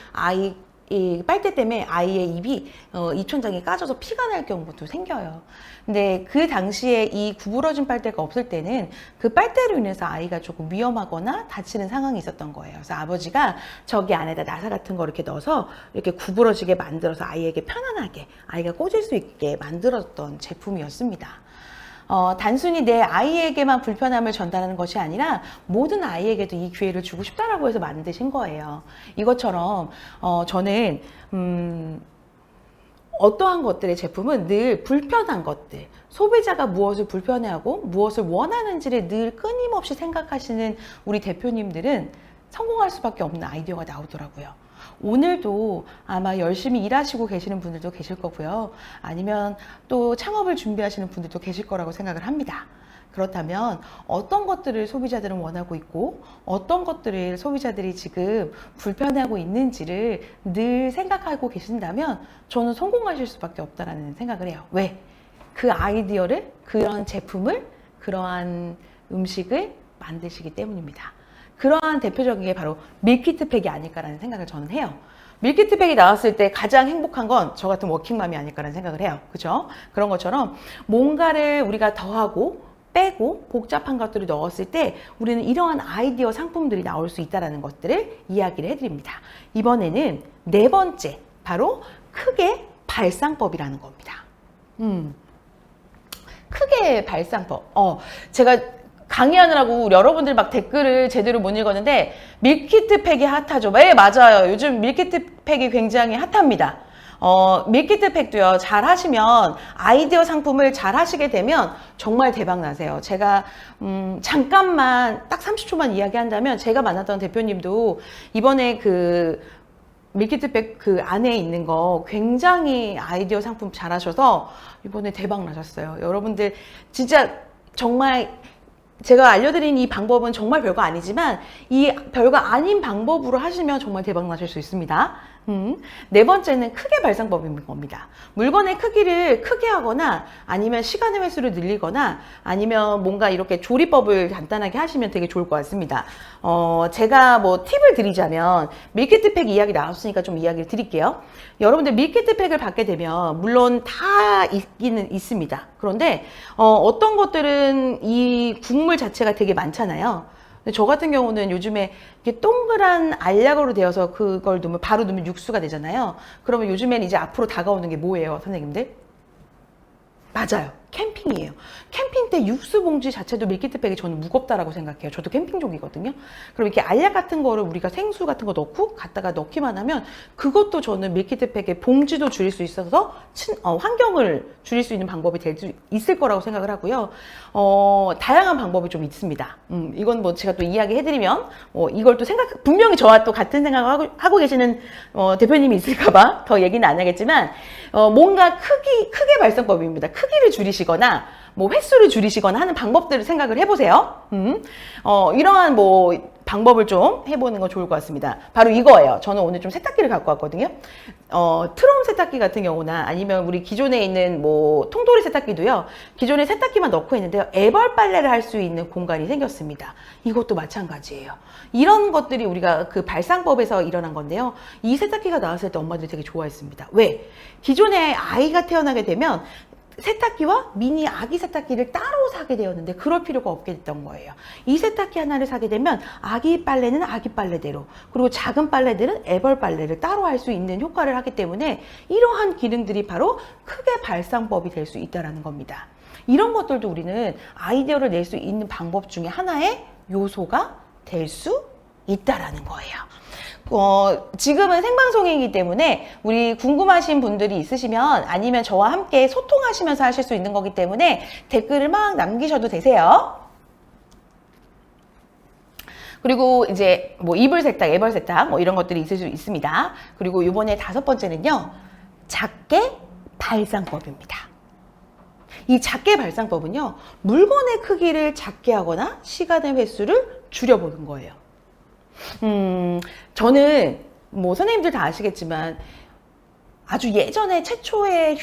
이 빨대 때문에 아이의 입이 입천장이 까져서 피가 날 경우도 생겨요. 근데 그 당시에 이 구부러진 빨대가 없을 때는 그 빨대로 인해서 아이가 조금 위험하거나 다치는 상황이 있었던 거예요. 그래서 아버지가 저기 안에다 나사 같은 거 이렇게 넣어서 이렇게 구부러지게 만들어서 아이에게 편안하게 아이가 꽂을 수 있게 만들었던 제품이었습니다. 단순히 내 아이에게만 불편함을 전달하는 것이 아니라 모든 아이에게도 이 기회를 주고 싶다라고 해서 만드신 거예요. 이것처럼 저는 어떠한 것들의 제품은 늘 불편한 것들, 소비자가 무엇을 불편해하고 무엇을 원하는지를 늘 끊임없이 생각하시는 우리 대표님들은 성공할 수밖에 없는 아이디어가 나오더라고요. 오늘도 아마 열심히 일하시고 계시는 분들도 계실 거고요. 아니면 또 창업을 준비하시는 분들도 계실 거라고 생각을 합니다. 그렇다면 어떤 것들을 소비자들은 원하고 있고 어떤 것들을 소비자들이 지금 불편해하고 있는지를 늘 생각하고 계신다면 저는 성공하실 수밖에 없다라는 생각을 해요. 왜? 그 아이디어를, 그런 제품을, 그러한 음식을 만드시기 때문입니다. 그러한 대표적인 게 바로 밀키트팩이 아닐까라는 생각을 저는 해요. 밀키트팩이 나왔을 때 가장 행복한 건 저 같은 워킹맘이 아닐까라는 생각을 해요. 그죠? 그런 것처럼 뭔가를 우리가 더하고 빼고 복잡한 것들을 넣었을 때 우리는 이러한 아이디어 상품들이 나올 수 있다는 것들을 이야기를 해드립니다. 이번에는 네 번째, 바로 크게 발상법이라는 겁니다. 크게 발상법. 제가 강의하느라고 여러분들 막 댓글을 제대로 못 읽었는데 밀키트팩이 핫하죠. 네, 맞아요. 요즘 밀키트팩이 굉장히 핫합니다. 밀키트팩도요, 잘 하시면, 아이디어 상품을 잘 하시게 되면 정말 대박 나세요. 제가, 잠깐만, 딱 30초만 이야기한다면, 제가 만났던 대표님도 이번에 그 밀키트팩 그 안에 있는 거 굉장히 아이디어 상품 잘 하셔서 이번에 대박 나셨어요. 여러분들, 진짜 정말 제가 알려드린 이 방법은 정말 별거 아니지만 이 별거 아닌 방법으로 하시면 정말 대박 나실 수 있습니다. 네 번째는 크게 발상법인 겁니다. 물건의 크기를 크게 하거나 아니면 시간의 횟수를 늘리거나 아니면 뭔가 이렇게 조리법을 간단하게 하시면 되게 좋을 것 같습니다. 제가 뭐 팁을 드리자면 밀키트팩 이야기 나왔으니까 좀 이야기를 드릴게요. 여러분들 밀키트팩을 받게 되면 물론 다 있기는 있습니다. 그런데 어떤 것들은 이 국물 자체가 되게 많잖아요. 근데 저 같은 경우는 요즘에 이렇게 동그란 알약으로 되어서 그걸 넣으면 바로 넣으면 육수가 되잖아요. 그러면 요즘엔 이제 앞으로 다가오는 게 뭐예요, 선생님들? 맞아요. 캠핑이에요. 캠핑 때 육수 봉지 자체도 밀키트백이 저는 무겁다라고 생각해요. 저도 캠핑족이거든요. 그럼 이렇게 알약 같은 거를 우리가 생수 같은 거 넣고 갖다가 넣기만 하면 그것도 저는 밀키트백의 봉지도 줄일 수 있어서 환경을 줄일 수 있는 방법이 될 수 있을 거라고 생각을 하고요. 다양한 방법이 좀 있습니다. 이건 뭐 제가 또 이야기 해드리면 이걸 또 분명히 저와 또 같은 생각을 하고 계시는 대표님이 있을까봐 더 얘기는 안 하겠지만 뭔가 크게 발상법입니다. 크기를 줄이시거나 뭐 횟수를 줄이시거나 하는 방법들을 생각을 해보세요. 이러한 뭐 방법을 좀 해보는 건 좋을 것 같습니다. 바로 이거예요. 저는 오늘 좀 세탁기를 갖고 왔거든요. 트롬 세탁기 같은 경우나 아니면 우리 기존에 있는 뭐 통돌이 세탁기도요. 기존에 세탁기만 넣고 했는데요. 애벌 빨래를 할 수 있는 공간이 생겼습니다. 이것도 마찬가지예요. 이런 것들이 우리가 그 발상법에서 일어난 건데요. 이 세탁기가 나왔을 때 엄마들이 되게 좋아했습니다. 왜? 기존에 아이가 태어나게 되면 세탁기와 미니 아기 세탁기를 따로 사게 되었는데 그럴 필요가 없게 됐던 거예요. 이 세탁기 하나를 사게 되면 아기 빨래는 아기 빨래대로 그리고 작은 빨래들은 애벌 빨래를 따로 할 수 있는 효과를 하기 때문에 이러한 기능들이 바로 크게 발상법이 될 수 있다는 겁니다. 이런 것들도 우리는 아이디어를 낼 수 있는 방법 중에 하나의 요소가 될 수 있다는 거예요. 지금은 생방송이기 때문에 우리 궁금하신 분들이 있으시면 아니면 저와 함께 소통하시면서 하실 수 있는 거기 때문에 댓글을 막 남기셔도 되세요. 그리고 이제 뭐 이불 세탁, 애벌 세탁 뭐 이런 것들이 있을 수 있습니다. 그리고 이번에 다섯 번째는요. 작게 발상법입니다. 이 작게 발상법은요. 물건의 크기를 작게 하거나 시간의 횟수를 줄여보는 거예요. 저는 뭐 선생님들 다 아시겠지만 아주 예전에 최초의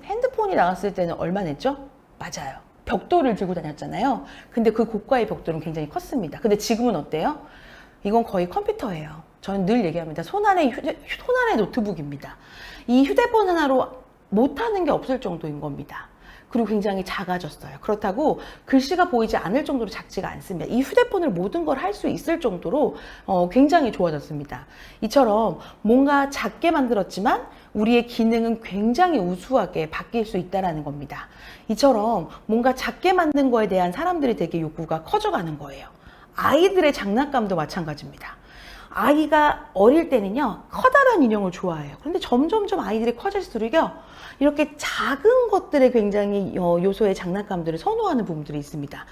핸드폰이 나왔을 때는 얼마 냈죠? 맞아요. 벽돌을 들고 다녔잖아요. 근데 그 고가의 벽돌은 굉장히 컸습니다. 근데 지금은 어때요? 이건 거의 컴퓨터예요. 저는 늘 얘기합니다. 손안의 노트북입니다. 이 휴대폰 하나로 못하는 게 없을 정도인 겁니다. 그리고 굉장히 작아졌어요. 그렇다고 글씨가 보이지 않을 정도로 작지가 않습니다. 이 휴대폰을 모든 걸 할 수 있을 정도로 굉장히 좋아졌습니다. 이처럼 뭔가 작게 만들었지만 우리의 기능은 굉장히 우수하게 바뀔 수 있다는 겁니다. 이처럼 뭔가 작게 만든 거에 대한 사람들이 되게 욕구가 커져가는 거예요. 아이들의 장난감도 마찬가지입니다. 아이가 어릴 때는요, 커다란 인형을 좋아해요. 그런데 점점점 아이들이 커질수록요, 이렇게 작은 것들에 굉장히 요소의 장난감들을 선호하는 부분들이 있습니다.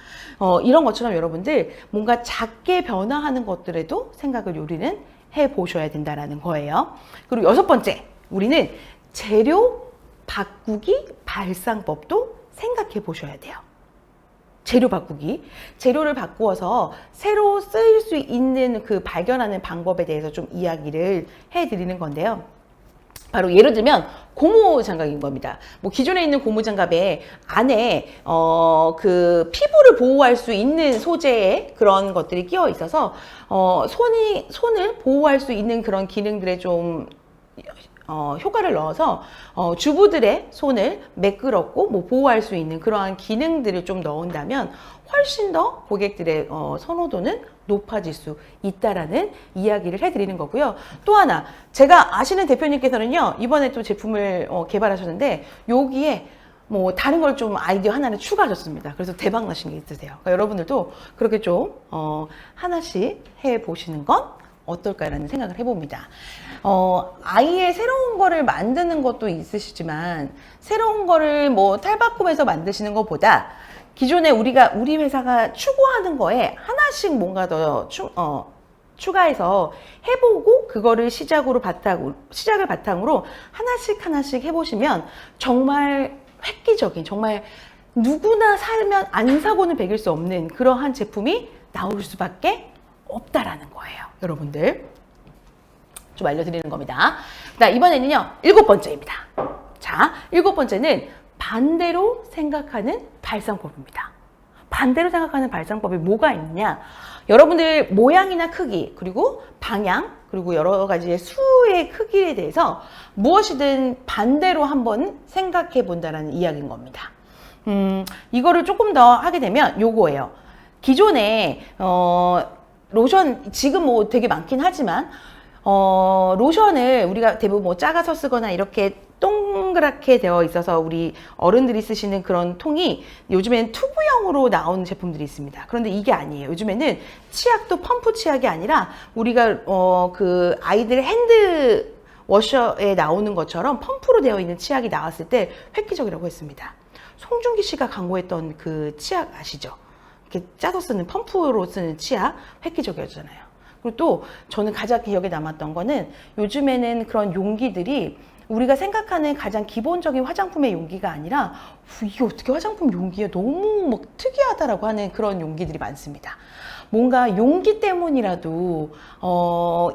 이런 것처럼 여러분들 뭔가 작게 변화하는 것들에도 생각을 우리는 해보셔야 된다는 거예요. 그리고 여섯 번째, 우리는 재료 바꾸기 발상법도 생각해 보셔야 돼요. 재료 바꾸기. 재료를 바꾸어서 새로 쓰일 수 있는 그 발견하는 방법에 대해서 좀 이야기를 해드리는 건데요. 바로 예를 들면 고무장갑인 겁니다. 뭐 기존에 있는 고무장갑에 안에 그 피부를 보호할 수 있는 소재의 그런 것들이 끼어 있어서 손을 보호할 수 있는 그런 기능들에 좀 효과를 넣어서 주부들의 손을 매끄럽고 뭐 보호할 수 있는 그러한 기능들을 좀 넣은다면 훨씬 더 고객들의 선호도는 높아질 수 있다라는 이야기를 해드리는 거고요. 또 하나 제가 아시는 대표님께서는요 이번에 또 제품을 개발하셨는데 여기에 뭐 다른 걸 좀 아이디어 하나를 추가하셨습니다. 그래서 대박 나신 게 있으세요. 그러니까 여러분들도 그렇게 좀 하나씩 해보시는 건 어떨까라는 생각을 해봅니다. 아예 새로운 거를 만드는 것도 있으시지만 새로운 거를 뭐 탈바꿈해서 만드시는 것보다 기존에 우리 회사가 추구하는 거에 하나씩 뭔가 더 추가해서 해보고 그거를 시작을 바탕으로 하나씩 해보시면 정말 획기적인, 정말 누구나 살면 안 사고는 배길 수 없는 그러한 제품이 나올 수밖에 없다라는 거예요. 여러분들 좀 알려드리는 겁니다. 이번에는요 7번째입니다. 자, 7번째는 반대로 생각하는 발상법입니다. 반대로 생각하는 발상법이 뭐가 있느냐? 여러분들 모양이나 크기, 그리고 방향, 그리고 여러 가지의 수의 크기에 대해서 무엇이든 반대로 한번 생각해 본다는 이야기인 겁니다. 이거를 조금 더 하게 되면 요거예요. 기존에 로션 지금 뭐 되게 많긴 하지만 로션을 우리가 대부분 뭐 작아서 쓰거나 이렇게 동그랗게 되어 있어서 우리 어른들이 쓰시는 그런 통이 요즘에는 튜브형으로 나오는 제품들이 있습니다. 그런데 이게 아니에요. 요즘에는 치약도 펌프 치약이 아니라 우리가 그 아이들 핸드 워셔에 나오는 것처럼 펌프로 되어 있는 치약이 나왔을 때 획기적이라고 했습니다. 송중기 씨가 광고했던 그 치약 아시죠? 이렇게 짜서 쓰는 펌프로 쓰는 치약 획기적이었잖아요. 그리고 또 저는 가장 기억에 남았던 거는 요즘에는 그런 용기들이 우리가 생각하는 가장 기본적인 화장품의 용기가 아니라 이게 어떻게 화장품 용기에 너무 막 특이하다라고 하는 그런 용기들이 많습니다. 뭔가 용기 때문이라도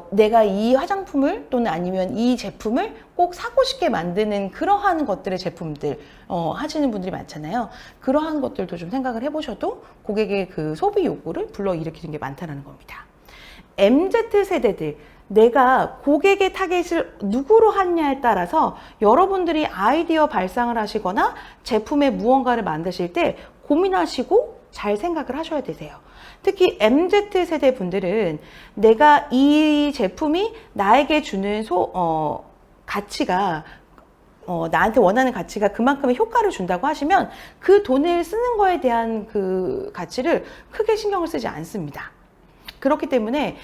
내가 이 화장품을 또는 아니면 이 제품을 꼭 사고 싶게 만드는 그러한 것들의 제품들 하시는 분들이 많잖아요. 그러한 것들도 좀 생각을 해보셔도 고객의 그 소비 욕구를 불러일으키는 게 많다는 겁니다. MZ세대들, 내가 고객의 타겟을 누구로 하느냐에 따라서 여러분들이 아이디어 발상을 하시거나 제품의 무언가를 만드실 때 고민하시고 잘 생각을 하셔야 되세요. 특히 MZ세대 분들은 내가 이 제품이 나에게 주는 가치가 나한테 원하는 가치가 그만큼의 효과를 준다고 하시면 그 돈을 쓰는 거에 대한 그 가치를 크게 신경을 쓰지 않습니다. 그렇기 때문에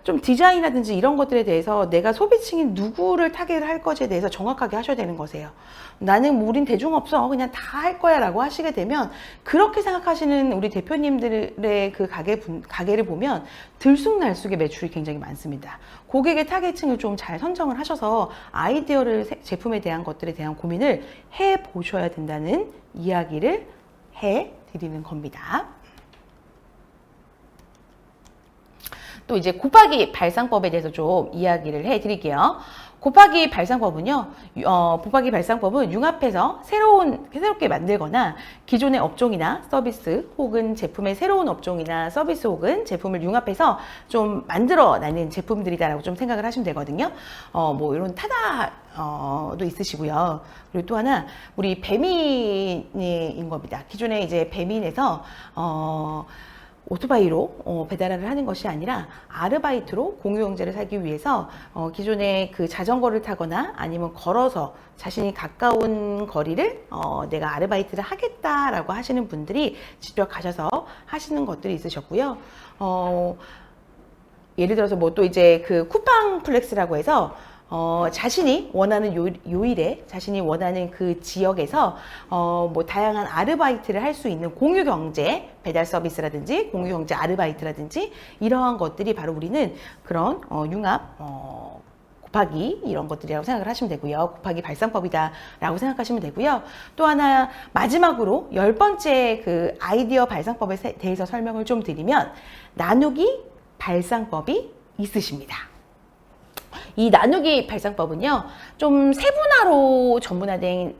좀 디자인이라든지 이런 것들에 대해서 내가 소비층이 누구를 타겟을 할 것에 대해서 정확하게 하셔야 되는 거세요. 나는 뭐 우린 대중 없어 그냥 다 할 거야 라고 하시게 되면 그렇게 생각하시는 우리 대표님들의 그 가게를 보면 들쑥날쑥의 매출이 굉장히 많습니다. 고객의 타겟층을 좀 잘 선정을 하셔서 아이디어를 제품에 대한 것들에 대한 고민을 해 보셔야 된다는 이야기를 해 드리는 겁니다. 또 이제 곱하기 발상법에 대해서 좀 이야기를 해드릴게요. 곱하기 발상법은요, 곱하기 발상법은 융합해서 새롭게 만들거나 기존의 업종이나 서비스 혹은 제품의 새로운 업종이나 서비스 혹은 제품을 융합해서 좀 만들어내는 제품들이다라고 좀 생각을 하시면 되거든요. 뭐 이런 타다도 있으시고요. 그리고 또 하나 우리 배민인 겁니다. 기존에 이제 배민에서 오토바이로 배달을 하는 것이 아니라 아르바이트로 공유경제를 살기 위해서 기존에 그 자전거를 타거나 아니면 걸어서 자신이 가까운 거리를 내가 아르바이트를 하겠다라고 하시는 분들이 직접 가셔서 하시는 것들이 있으셨고요. 예를 들어서 뭐 또 이제 그 쿠팡 플렉스라고 해서 자신이 원하는 요일에 자신이 원하는 그 지역에서 뭐 다양한 아르바이트를 할 수 있는 공유경제 배달 서비스라든지 공유경제 아르바이트라든지 이러한 것들이 바로 우리는 그런 융합 곱하기 이런 것들이라고 생각을 하시면 되고요. 곱하기 발상법이다 라고 생각하시면 되고요. 또 하나 마지막으로 10번째 그 아이디어 발상법에 대해서 설명을 좀 드리면 나누기 발상법이 있으십니다. 이 나누기 발상법은요, 좀 세분화로 전문화된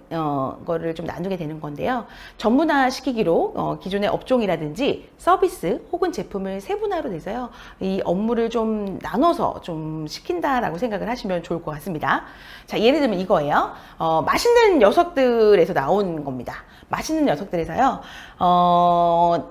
거를 좀 나누게 되는 건데요. 전문화 시키기로 기존의 업종이라든지 서비스 혹은 제품을 세분화로 내서요, 이 업무를 좀 나눠서 좀 시킨다라고 생각을 하시면 좋을 것 같습니다. 자, 예를 들면 이거예요. 맛있는 녀석들에서 나온 겁니다. 맛있는 녀석들에서요,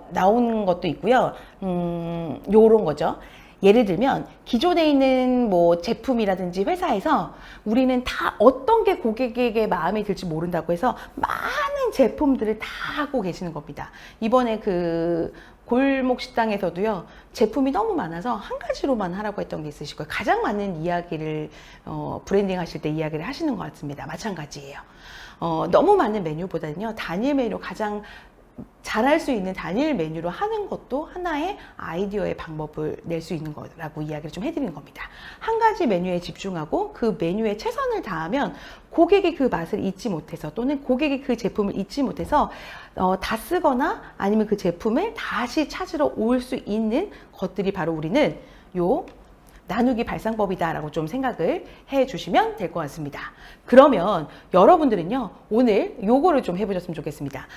나온 것도 있고요. 요런 거죠. 예를 들면 기존에 있는 뭐 제품이라든지 회사에서 우리는 다 어떤 게 고객에게 마음에 들지 모른다고 해서 많은 제품들을 다 하고 계시는 겁니다. 이번에 그 골목 식당에서도요, 제품이 너무 많아서 한 가지로만 하라고 했던 게 있으실 거예요. 가장 많은 이야기를 브랜딩 하실 때 이야기를 하시는 것 같습니다. 마찬가지예요. 너무 많은 메뉴보다는요, 단일 메뉴, 가장 잘할 수 있는 단일 메뉴로 하는 것도 하나의 아이디어의 방법을 낼 수 있는 거라고 이야기를 좀 해드리는 겁니다. 한 가지 메뉴에 집중하고 그 메뉴에 최선을 다하면 고객이 그 맛을 잊지 못해서, 또는 고객이 그 제품을 잊지 못해서 다 쓰거나 아니면 그 제품을 다시 찾으러 올 수 있는 것들이 바로 우리는 요 나누기 발상법이다라고 좀 생각을 해 주시면 될 것 같습니다. 그러면 여러분들은요, 오늘 요거를 좀 해보셨으면 좋겠습니다.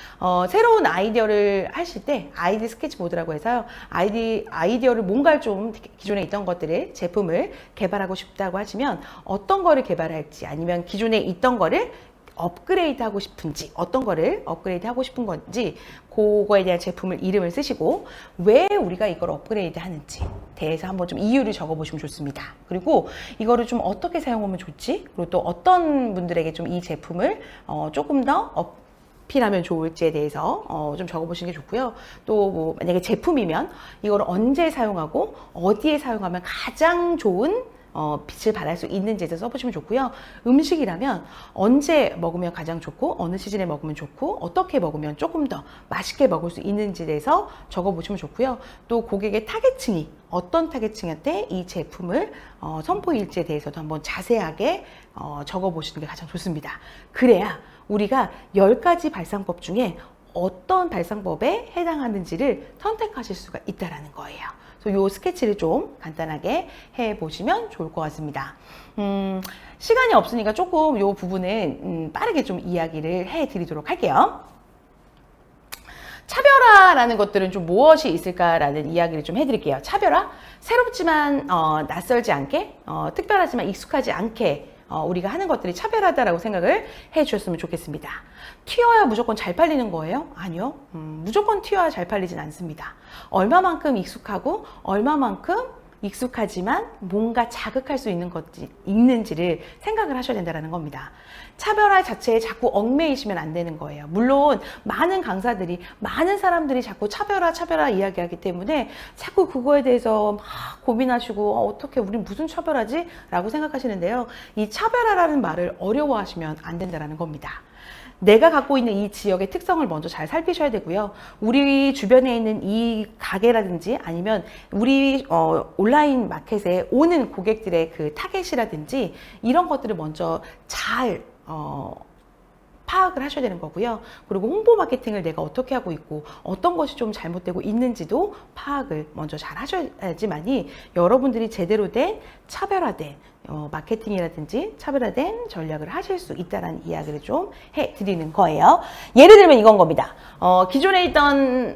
새로운 아이디어를 하실 때 아이디 스케치보드라고 해서요, 아이디어를 뭔가를 좀 기존에 있던 것들을, 제품을 개발하고 싶다고 하시면 어떤 거를 개발할지, 아니면 기존에 있던 거를 업그레이드 하고 싶은지, 어떤 거를 업그레이드 하고 싶은 건지, 그거에 대한 제품을 이름을 쓰시고 왜 우리가 이걸 업그레이드 하는지 대해서 한번 좀 이유를 적어 보시면 좋습니다. 그리고 이거를 좀 어떻게 사용하면 좋지, 그리고 또 어떤 분들에게 좀 이 제품을 조금 더 어필하면 좋을지에 대해서 좀 적어보시는 게 좋고요. 또 뭐 만약에 제품이면 이걸 언제 사용하고 어디에 사용하면 가장 좋은 빛을 발할 수 있는지에 대해서 써보시면 좋고요. 음식이라면 언제 먹으면 가장 좋고, 어느 시즌에 먹으면 좋고, 어떻게 먹으면 조금 더 맛있게 먹을 수 있는지에 대해서 적어보시면 좋고요. 또 고객의 타겟층이 어떤 타겟층한테 이 제품을 선보일지에 대해서도 한번 자세하게 적어보시는 게 가장 좋습니다. 그래야 우리가 10가지 발상법 중에 어떤 발상법에 해당하는지를 선택하실 수가 있다는 거예요. 요 스케치를 좀 간단하게 해보시면 좋을 것 같습니다. 시간이 없으니까 조금 요 부분은 빠르게 좀 이야기를 해드리도록 할게요. 차별화라는 것들은 좀 무엇이 있을까라는 이야기를 좀 해드릴게요. 차별화? 새롭지만 낯설지 않게, 특별하지만 익숙하지 않게 우리가 하는 것들이 차별하다라고 생각을 해 주셨으면 좋겠습니다. 튀어야 무조건 잘 팔리는 거예요? 아니요. 무조건 튀어야 잘 팔리진 않습니다. 얼마만큼 익숙하고 얼마만큼 익숙하지만 뭔가 자극할 수 있는 것이 있는지를 생각을 하셔야 된다는 겁니다. 차별화 자체에 자꾸 얽매이시면 안 되는 거예요. 물론 많은 강사들이, 많은 사람들이 자꾸 차별화 이야기하기 때문에 자꾸 그거에 대해서 막 고민하시고 어떻게 우린 무슨 차별화지? 라고 생각하시는데요. 이 차별화라는 말을 어려워하시면 안 된다는 겁니다. 내가 갖고 있는 이 지역의 특성을 먼저 잘 살피셔야 되고요. 우리 주변에 있는 이 가게라든지 아니면 우리 온라인 마켓에 오는 고객들의 그 타겟이라든지 이런 것들을 먼저 잘 파악을 하셔야 되는 거고요. 그리고 홍보 마케팅을 내가 어떻게 하고 있고 어떤 것이 좀 잘못되고 있는지도 파악을 먼저 잘 하셔야지만이 여러분들이 제대로 된 차별화된 마케팅이라든지 차별화된 전략을 하실 수 있다는 이야기를 좀 해드리는 거예요. 예를 들면 이건 겁니다. 기존에 있던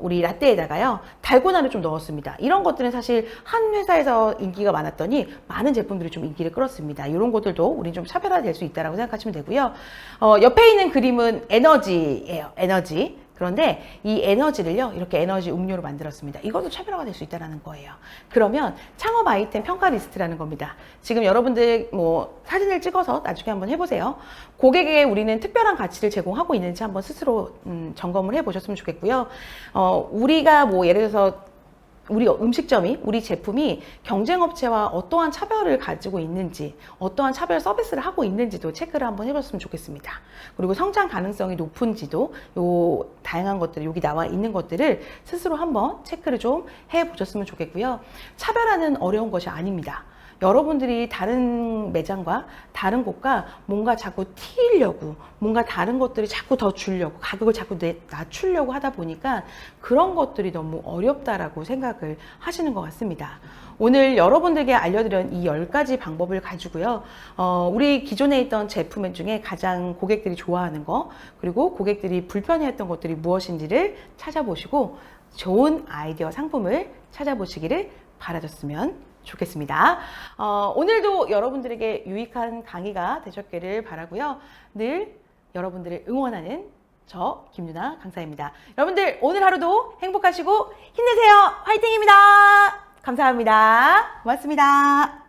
우리 라떼에다가요 달고나를 좀 넣었습니다. 이런 것들은 사실 한 회사에서 인기가 많았더니 많은 제품들이 좀 인기를 끌었습니다. 이런 것들도 우리 좀 차별화될 수 있다라고 생각하시면 되고요. 옆에 있는 그림은 에너지예요. 에너지. 그런데 이 에너지를요, 이렇게 에너지 음료로 만들었습니다. 이것도 차별화가 될 수 있다는 거예요. 그러면 창업 아이템 평가 리스트라는 겁니다. 지금 여러분들 사진을 찍어서 나중에 한번 해보세요. 고객에게 우리는 특별한 가치를 제공하고 있는지 한번 스스로 점검을 해보셨으면 좋겠고요. 우리가 예를 들어서 우리 음식점이, 우리 제품이 경쟁업체와 어떠한 차별을 가지고 있는지, 어떠한 차별 서비스를 하고 있는지도 체크를 한번 해봤으면 좋겠습니다. 그리고 성장 가능성이 높은지도 다양한 것들, 여기 나와 있는 것들을 스스로 한번 체크를 좀 해보셨으면 좋겠고요. 차별화는 어려운 것이 아닙니다. 여러분들이 다른 매장과 다른 곳과 뭔가 자꾸 튀려고 뭔가 다른 것들이 자꾸 더 주려고 가격을 자꾸 낮추려고 하다 보니까 그런 것들이 너무 어렵다라고 생각을 하시는 것 같습니다. 오늘 여러분들께 알려드린 이 10가지 방법을 가지고요. 우리 기존에 있던 제품 중에 가장 고객들이 좋아하는 거, 그리고 고객들이 불편해했던 것들이 무엇인지를 찾아보시고 좋은 아이디어 상품을 찾아보시기를 바라셨으면 좋겠습니다. 오늘도 여러분들에게 유익한 강의가 되셨기를 바라고요. 늘 여러분들을 응원하는 저 김유나 강사입니다. 여러분들 오늘 하루도 행복하시고 힘내세요. 화이팅입니다. 감사합니다. 고맙습니다.